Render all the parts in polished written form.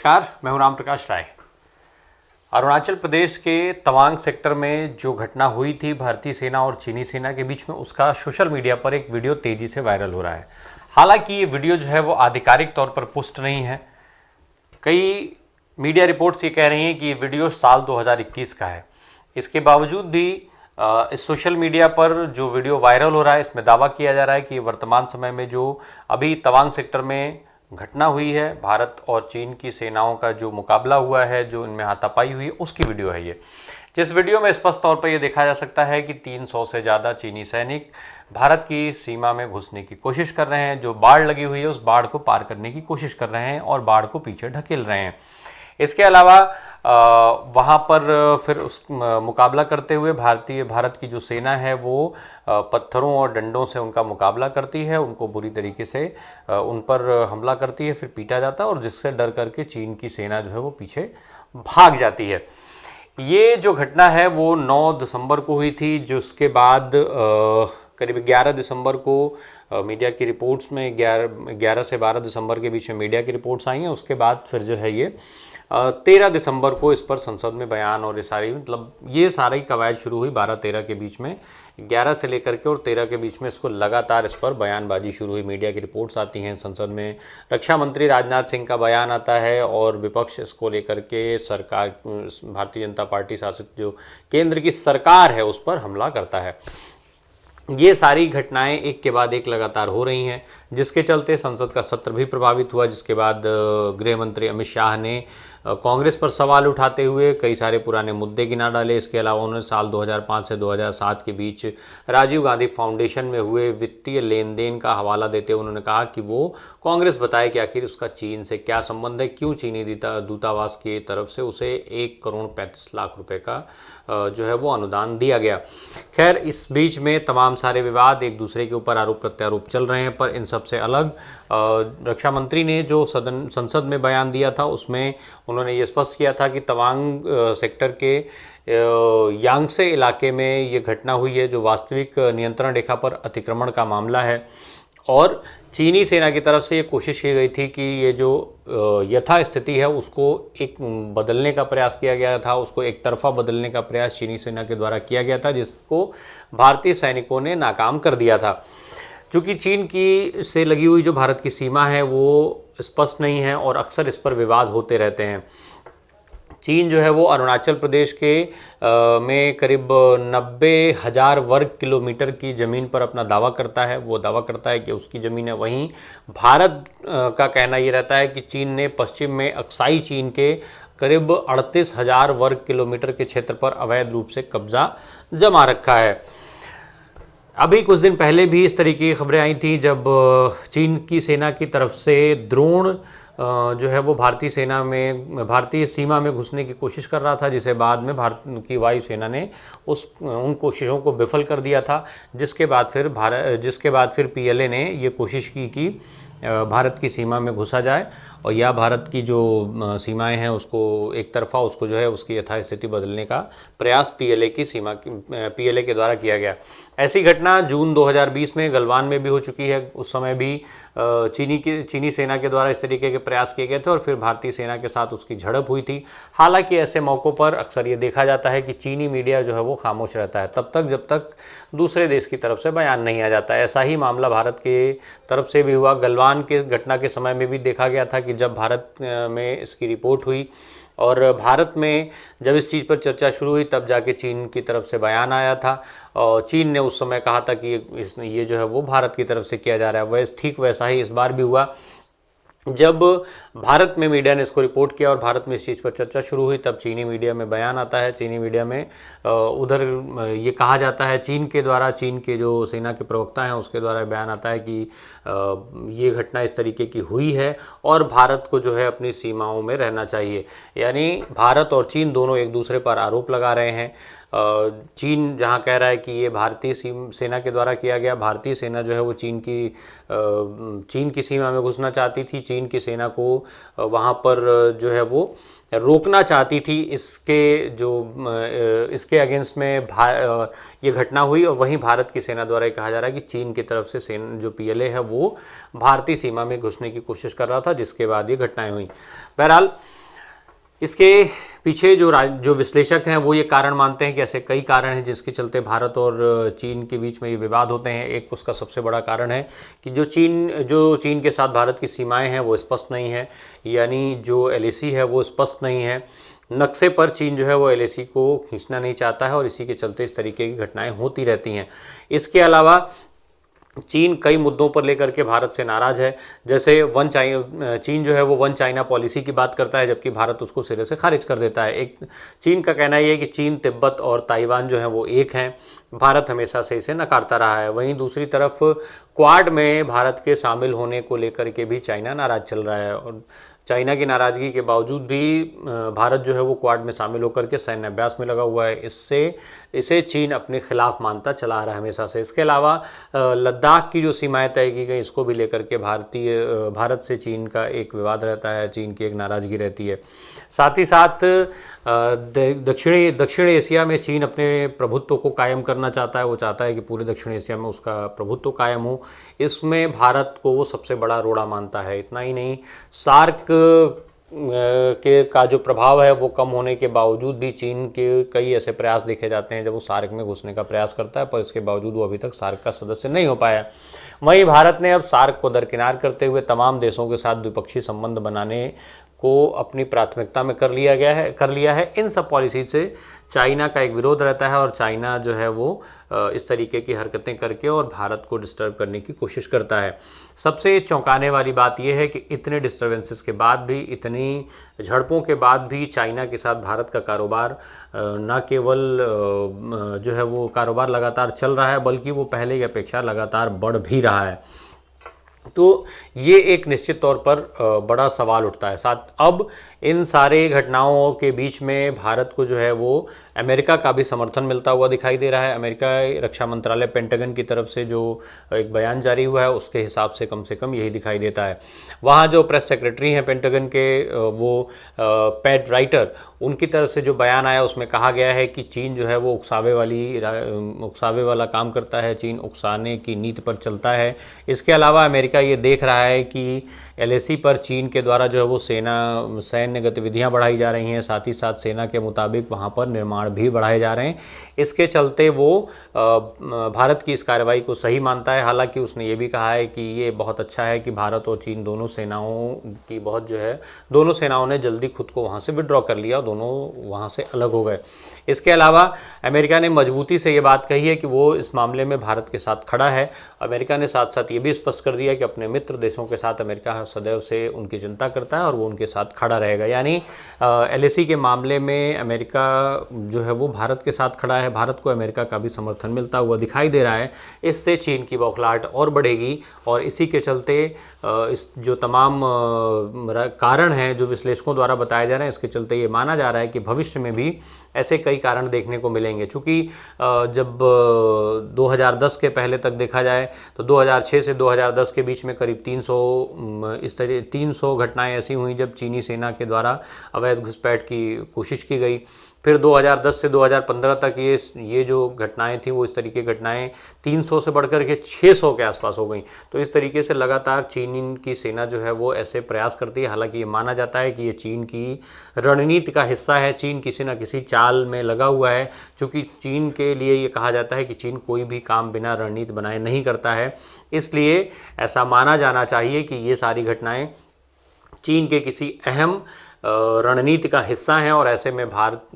नमस्कार, मैं हूं राम प्रकाश राय। अरुणाचल प्रदेश के तवांग सेक्टर में जो घटना हुई थी भारतीय सेना और चीनी सेना के बीच में, उसका सोशल मीडिया पर एक वीडियो तेजी से वायरल हो रहा है। हालांकि ये वीडियो जो है वो आधिकारिक तौर पर पुष्ट नहीं है। कई मीडिया रिपोर्ट्स ये कह रही हैं कि ये वीडियो साल 2021 का है। इसके बावजूद भी इस सोशल मीडिया पर जो वीडियो वायरल हो रहा है, इसमें दावा किया जा रहा है कि वर्तमान समय में जो अभी तवांग सेक्टर में घटना हुई है, भारत और चीन की सेनाओं का जो मुकाबला हुआ है, जो इनमें हाथापाई हुई है, उसकी वीडियो है ये। जिस वीडियो में स्पष्ट तौर पर यह देखा जा सकता है कि 300 से ज़्यादा चीनी सैनिक भारत की सीमा में घुसने की कोशिश कर रहे हैं। जो बाड़ लगी हुई है उस बाड़ को पार करने की कोशिश कर रहे हैं और बाड़ को पीछे ढकेल रहे हैं। इसके अलावा वहाँ पर फिर उस मुकाबला करते हुए भारत की जो सेना है वो पत्थरों और डंडों से उनका मुकाबला करती है, उनको बुरी तरीके से उन पर हमला करती है, फिर पीटा जाता है और जिससे डर करके चीन की सेना जो है वो पीछे भाग जाती है। ये जो घटना है वो 9 दिसंबर को हुई थी, जिसके बाद करीब 11 दिसंबर को मीडिया की रिपोर्ट्स में 11 से 12 दिसंबर के बीच में मीडिया की रिपोर्ट्स आई हैं। उसके बाद फिर जो है ये 13 दिसंबर को इस पर संसद में बयान और ये सारी कवायद शुरू हुई 12-13 के बीच में। 11 से लेकर के और 13 के बीच में इसको लगातार इस पर बयानबाजी शुरू हुई, मीडिया की रिपोर्ट्स आती हैं। संसद में रक्षा मंत्री राजनाथ सिंह का बयान आता है और विपक्ष इसको लेकर के सरकार, भारतीय जनता पार्टी शासित जो केंद्र की सरकार है उस पर हमला करता है। ये सारी घटनाएं एक के बाद एक लगातार हो रही हैं, जिसके चलते संसद का सत्र भी प्रभावित हुआ। जिसके बाद गृह मंत्री अमित शाह ने कांग्रेस पर सवाल उठाते हुए कई सारे पुराने मुद्दे गिना डाले। इसके अलावा उन्होंने साल 2005 से 2007 के बीच राजीव गांधी फाउंडेशन में हुए वित्तीय लेन देन का हवाला देते हुए उन्होंने कहा कि वो कांग्रेस बताए कि आखिर उसका चीन से क्या संबंध है, क्यों चीनी दूतावास की तरफ से उसे 1,35,00,000 रुपये का जो है वो अनुदान दिया गया। खैर, इस बीच में तमाम सारे विवाद, एक दूसरे के ऊपर आरोप प्रत्यारोप चल रहे हैं। पर इन सबसे अलग रक्षा मंत्री ने जो संसद में बयान दिया था उसमें उन्होंने ये स्पष्ट किया था कि तवांग सेक्टर के यांगसे इलाके में ये घटना हुई है, जो वास्तविक नियंत्रण रेखा पर अतिक्रमण का मामला है। और चीनी सेना की तरफ से ये कोशिश की गई थी कि ये जो यथास्थिति है उसको एक बदलने का प्रयास किया गया था, उसको एक तरफा बदलने का प्रयास चीनी सेना के द्वारा किया गया था, जिसको भारतीय सैनिकों ने नाकाम कर दिया था। चूँकि चीन की से लगी हुई जो भारत की सीमा है वो स्पष्ट नहीं है और अक्सर इस पर विवाद होते रहते हैं। चीन जो है वो अरुणाचल प्रदेश के में करीब 90,000 वर्ग किलोमीटर की ज़मीन पर अपना दावा करता है। वो दावा करता है कि उसकी ज़मीन है। वहीं भारत का कहना ये रहता है कि चीन ने पश्चिम में अक्साई चीन के करीब 38,000 वर्ग किलोमीटर के क्षेत्र पर अवैध रूप से कब्जा जमा रखा है। अभी कुछ दिन पहले भी इस तरीके की खबरें आई थी, जब चीन की सेना की तरफ से ड्रोन जो है वो भारतीय सीमा में घुसने की कोशिश कर रहा था, जिसे बाद में भारत की वायुसेना ने उन कोशिशों को विफल कर दिया था। जिसके बाद फिर पीएलए ने ये कोशिश की कि भारत की सीमा में घुसा जाए और या भारत की जो सीमाएं हैं उसको एक तरफा उसको जो है उसकी यथास्थिति बदलने का प्रयास पीएलए के द्वारा किया गया। ऐसी घटना जून 2020 में गलवान में भी हो चुकी है। उस समय भी चीनी सेना के द्वारा इस तरीके के प्रयास किए गए थे और फिर भारतीय सेना के साथ उसकी झड़प हुई थी। हालांकि ऐसे मौक़ों पर अक्सर ये देखा जाता है कि चीनी मीडिया जो है वो खामोश रहता है तब तक जब तक दूसरे देश की तरफ से बयान नहीं आ जाता। ऐसा ही मामला भारत के तरफ से भी हुआ। गलवान के घटना के समय में भी देखा गया था कि जब भारत में इसकी रिपोर्ट हुई और भारत में जब इस चीज़ पर चर्चा शुरू हुई तब जाके चीन की तरफ से बयान आया था और चीन ने उस समय कहा था कि ये जो है वो भारत की तरफ से किया जा रहा है। ठीक वैसा ही इस बार भी हुआ। जब भारत में मीडिया ने इसको रिपोर्ट किया और भारत में इस चीज़ पर चर्चा शुरू हुई तब चीनी मीडिया में बयान आता है। चीनी मीडिया में उधर ये कहा जाता है, चीन के जो सेना के प्रवक्ता हैं उसके द्वारा बयान आता है कि ये घटना इस तरीके की हुई है और भारत को जो है अपनी सीमाओं में रहना चाहिए। यानी भारत और चीन दोनों एक दूसरे पर आरोप लगा रहे हैं। चीन जहां कह रहा है कि ये भारतीय सेना के द्वारा किया गया, भारतीय सेना जो है वो चीन की सीमा में घुसना चाहती थी, चीन की सेना को वहां पर जो है वो रोकना चाहती थी। इसके अगेंस्ट में ये घटना हुई और वहीं भारत की सेना द्वारा ये कहा जा रहा है कि चीन की तरफ से सेना जो पीएलए है वो भारतीय सीमा में घुसने की कोशिश कर रहा था, जिसके बाद ये घटनाएं हुई। बहरहाल इसके पीछे जो विश्लेषक हैं वो ये कारण मानते हैं कि ऐसे कई कारण हैं जिसके चलते भारत और चीन के बीच में ये विवाद होते हैं। एक उसका सबसे बड़ा कारण है कि जो चीन के साथ भारत की सीमाएं हैं वो स्पष्ट नहीं है, यानी जो एलएसी है वो स्पष्ट नहीं है। नक्शे पर चीन जो है वो एलएसी को खींचना नहीं चाहता है और इसी के चलते इस तरीके की घटनाएं होती रहती हैं। इसके अलावा चीन कई मुद्दों पर लेकर के भारत से नाराज है, जैसे चीन जो है वो वन चाइना पॉलिसी की बात करता है, जबकि भारत उसको सिरे से खारिज कर देता है। एक चीन का कहना ये है कि चीन, तिब्बत और ताइवान जो है वो एक हैं, भारत हमेशा से इसे नकारता रहा है। वहीं दूसरी तरफ क्वाड में भारत के शामिल होने को लेकर के भी चाइना नाराज चल रहा है और चाइना की नाराज़गी के बावजूद भी भारत जो है वो क्वाड में शामिल होकर के सैन्य अभ्यास में लगा हुआ है। इसे चीन अपने खिलाफ मानता चला आ रहा है हमेशा से। इसके अलावा लद्दाख की जो सीमाएं तय की गई, इसको भी लेकर के भारत से चीन का एक विवाद रहता है, चीन की एक नाराज़गी रहती है। साथ ही साथ दक्षिण एशिया में चीन अपने प्रभुत्व को कायम करना चाहता है। वो चाहता है कि पूरे दक्षिण एशिया में उसका प्रभुत्व कायम हो। इसमें भारत को वो सबसे बड़ा रोड़ा मानता है। इतना ही नहीं, सार्क का जो प्रभाव है वो कम होने के बावजूद भी चीन के कई ऐसे प्रयास देखे जाते हैं जब वो सार्क में घुसने का प्रयास करता है, पर इसके बावजूद वो अभी तक सार्क का सदस्य नहीं हो पाया। वहीं भारत ने अब सार्क को दरकिनार करते हुए तमाम देशों के साथ द्विपक्षीय संबंध बनाने को अपनी प्राथमिकता में कर लिया है। इन सब पॉलिसी से चाइना का एक विरोध रहता है और चाइना जो है वो इस तरीके की हरकतें करके और भारत को डिस्टर्ब करने की कोशिश करता है। सबसे चौंकाने वाली बात यह है कि इतने डिस्टर्बेंसेस के बाद भी, इतनी झड़पों के बाद भी चाइना के साथ भारत का कारोबार न केवल जो है वो कारोबार लगातार चल रहा है, बल्कि वो पहले की अपेक्षा लगातार बढ़ भी रहा है। तो ये एक निश्चित तौर पर बड़ा सवाल उठता है। साथ अब इन सारे घटनाओं के बीच में भारत को जो है वो अमेरिका का भी समर्थन मिलता हुआ दिखाई दे रहा है। अमेरिका रक्षा मंत्रालय पेंटागन की तरफ से जो एक बयान जारी हुआ है उसके हिसाब से कम यही दिखाई देता है। वहाँ जो प्रेस सेक्रेटरी हैं पेंटागन के, वो पैट राइटर, उनकी तरफ से जो बयान आया उसमें कहा गया है कि चीन जो है वो उकसावे वाला काम करता है, चीन उकसाने की नीति पर चलता है। इसके अलावा अमेरिका ये देख रहा है कि एलएसी पर चीन के द्वारा जो है वो सैन्य गतिविधियां बढ़ाई जा रही हैं, साथ ही साथ सेना के मुताबिक वहां पर निर्माण भी बढ़ाए जा रहे हैं। इसके चलते वो भारत की इस कार्रवाई को सही मानता है। हालांकि उसने ये भी कहा है कि ये बहुत अच्छा है कि भारत और चीन दोनों सेनाओं ने जल्दी खुद को वहाँ से विड्रॉ कर लिया, दोनों वहाँ से अलग हो गए। इसके अलावा अमेरिका ने मजबूती से ये बात कही है कि वो इस मामले में भारत के साथ खड़ा है। अमेरिका ने साथ साथ ये भी स्पष्ट कर दिया कि अपने मित्र देशों के साथ अमेरिका सदैव से उनकी चिंता करता है और वो उनके साथ खड़ा रहेगा। यानी एलएसी के मामले में अमेरिका जो है वो भारत के साथ खड़ा है, भारत को अमेरिका का भी समर्थन मिलता हुआ दिखाई दे रहा है। इससे चीन की बौखलाहट और बढ़ेगी और इसी के चलते इस जो तमाम कारण हैं जो विश्लेषकों द्वारा बताए जा रहे हैं, इसके चलते ये माना जा रहा है कि भविष्य में भी ऐसे कई कारण देखने को मिलेंगे। चूँकि जब 2010 के पहले तक देखा जाए तो 2006 से 2010 के बीच में करीब 300 घटनाएं ऐसी हुई जब चीनी सेना के द्वारा अवैध घुसपैठ की कोशिश की गई। फिर 2010 से 2015 तक ये जो घटनाएं थी वो इस तरीके की घटनाएं 300 से बढ़कर के 600 के आसपास हो गई। तो इस तरीके से लगातार चीन की सेना जो है वो ऐसे प्रयास करती है। हालांकि ये माना जाता है कि ये चीन की रणनीति का हिस्सा है, चीन किसी न किसी चाल में लगा हुआ है। चूँकि चीन के लिए ये कहा जाता है कि चीन कोई भी काम बिना रणनीति बनाए नहीं करता है, इसलिए ऐसा माना जाना चाहिए कि ये सारी घटनाएँ चीन के किसी अहम रणनीति का हिस्सा हैं और ऐसे में भारत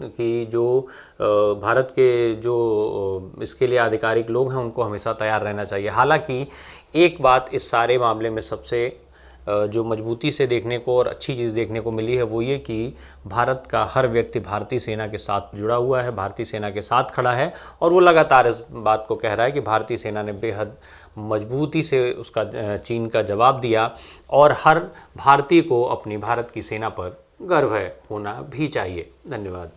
के जो इसके लिए आधिकारिक लोग हैं उनको हमेशा तैयार रहना चाहिए। हालांकि एक बात इस सारे मामले में सबसे जो मजबूती से देखने को और अच्छी चीज़ देखने को मिली है वो ये कि भारत का हर व्यक्ति भारतीय सेना के साथ जुड़ा हुआ है, भारतीय सेना के साथ खड़ा है और वो लगातार इस बात को कह रहा है कि भारतीय सेना ने बेहद मजबूती से उसका चीन का जवाब दिया और हर भारतीय को अपनी भारत की सेना पर गर्व है, होना भी चाहिए। धन्यवाद।